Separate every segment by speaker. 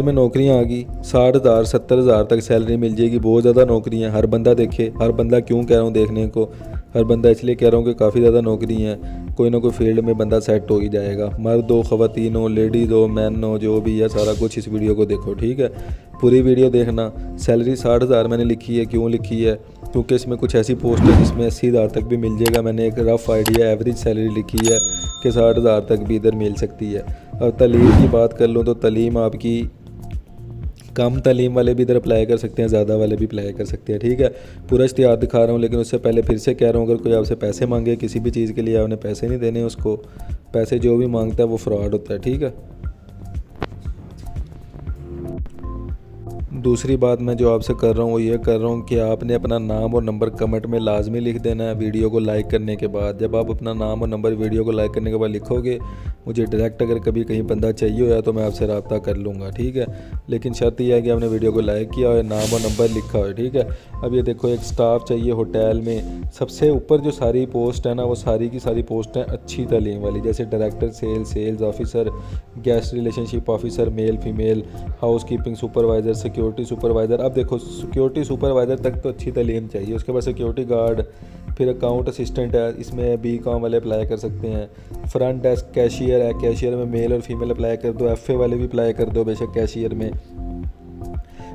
Speaker 1: में नौकरियां आ गई, 60,000 70,000 तक सैलरी मिल जाएगी। बहुत ज़्यादा नौकरियां, हर बंदा देखे, हर बंदा क्यों कह रहा हूँ देखने को, हर बंदा इसलिए कह रहा हूँ कि काफ़ी ज़्यादा नौकरी हैं। कोई ना कोई फील्ड में बंदा सेट हो ही जाएगा, मर्द हो, ख़वातीन हो, लेडीज़ हो, मैन हो, जो भी है सारा कुछ इस वीडियो को देखो, ठीक है। पूरी वीडियो देखना। सैलरी 60,000 मैंने लिखी है, क्यों लिखी है, क्योंकि इसमें कुछ ऐसी पोस्ट है जिसमें 80,000 तक भी मिल जाएगा। मैंने एक रफ़ आइडिया एवरेज सैलरी लिखी है कि 60,000 तक भी इधर मिल सकती है। अब तलीम की बात कर लूँ तो तलीम आपकी कम तालीम वाले भी इधर अप्लाई कर सकते हैं, ज़्यादा वाले भी अप्लाई कर सकते हैं, ठीक है। पूरा इश्तिहार दिखा रहा हूँ, लेकिन उससे पहले फिर से कह रहा हूँ, अगर कोई आपसे पैसे मांगे किसी भी चीज़ के लिए, आपने पैसे नहीं देने उसको। पैसे जो भी मांगता है वो फ्रॉड होता है, ठीक है। दूसरी बात मैं जो आपसे कर रहा हूँ वो ये कर रहा हूँ कि आपने अपना नाम और नंबर कमेंट में लाजमी लिख देना है वीडियो को लाइक करने के बाद। जब आप अपना नाम और नंबर वीडियो को लाइक करने के बाद लिखोगे, मुझे डायरेक्ट अगर कभी कहीं बंदा चाहिए हो तो मैं आपसे रब्ता कर लूँगा, ठीक है। लेकिन शर्त यह है कि आपने वीडियो को लाइक किया हो, नाम और नंबर लिखा हो, ठीक है। अब ये देखो, एक स्टाफ चाहिए होटल में। सबसे ऊपर जो सारी पोस्ट है ना, वो सारी की सारी पोस्ट हैं अच्छी तालीम वाली, जैसे director sales officer, guest relationship officer male female, housekeeping supervisor, security supervisor. अब देखो, सिक्योरिटी सुपरवाइज़र तक तो अच्छी तालीम चाहिए, उसके बाद सिक्योरिटी गार्ड, फिर अकाउंट असिस्टेंट है, इसमें BCom वाले अप्लाई कर सकते हैं। फ्रंट डेस्क कैशियर है, कैशियर में मेल और फीमेल अप्लाई कर दो। FA वाले भी अप्लाई कर दो बेशक कैशियर में।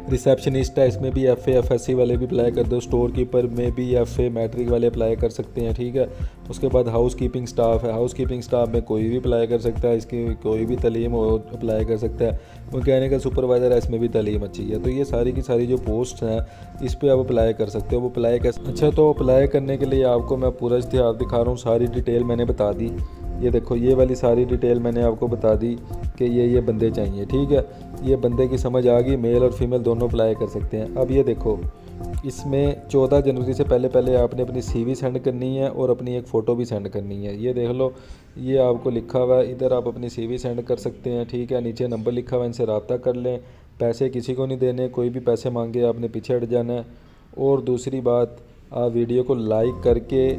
Speaker 1: रिसेप्शनिस्ट है, इसमें भी FA FSC वाले भी अप्लाई कर दो। स्टोर कीपर में भी FA मैट्रिक वाले अप्लाई कर सकते हैं, ठीक है। उसके बाद हाउस कीपिंग स्टाफ है, हाउस कीपिंग स्टाफ में कोई भी अप्लाई कर सकता है, इसकी कोई भी तालीम हो अप्लाई कर सकता है। मैकेनिकल सुपरवाइज़र है, इसमें भी तालीम अच्छी है। तो ये सारी की सारी जो पोस्ट हैं इस पर आप अप्लाई कर सकते हो। वो अप्लाई कर अच्छा, तो अप्लाई करने के लिए आपको मैं पूरा इश्तिहार दिखा रहा हूँ, सारी डिटेल मैंने बता दी। ये देखो, ये वाली सारी डिटेल मैंने आपको बता दी कि ये बंदे चाहिए, ठीक है। ये बंदे की समझ आ गई, मेल और फीमेल दोनों अप्लाई कर सकते हैं। अब ये देखो, इसमें 14 जनवरी से पहले पहले आपने अपनी CV सेंड करनी है और अपनी एक फ़ोटो भी सेंड करनी है। ये देख लो, ये आपको लिखा हुआ है, इधर आप अपनी CV सेंड कर सकते हैं, ठीक है। नीचे नंबर लिखा हुआ है, इनसे रब्ता कर लें। पैसे किसी को नहीं देने, कोई भी पैसे मांगे आपने पीछे हट जाना है। और दूसरी बात, आप वीडियो को लाइक करके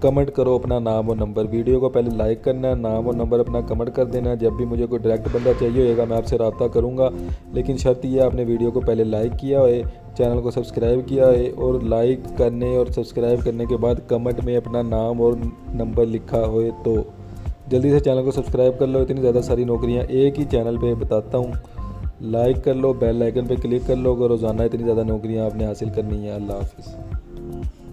Speaker 1: कमेंट करो अपना नाम और नंबर। वीडियो को पहले लाइक करना है, नाम और नंबर अपना कमेंट कर देना है। जब भी मुझे कोई डायरेक्ट बंदा चाहिए होगा मैं आपसे रब्ता करूँगा, लेकिन शर्त यह आपने वीडियो को पहले लाइक किया है, चैनल को सब्सक्राइब किया है, और लाइक करने और सब्सक्राइब करने के बाद कमेंट में अपना नाम और नंबर लिखा हो। तो जल्दी से चैनल को सब्सक्राइब कर लो, इतनी ज़्यादा सारी नौकरियाँ एक ही चैनल पर बताता हूँ। लाइक कर लो, बेल आइकन पर क्लिक कर लो, अगर रोज़ाना इतनी ज़्यादा नौकरियाँ आपने हासिल करनी है। अल्लाह हाफिज़।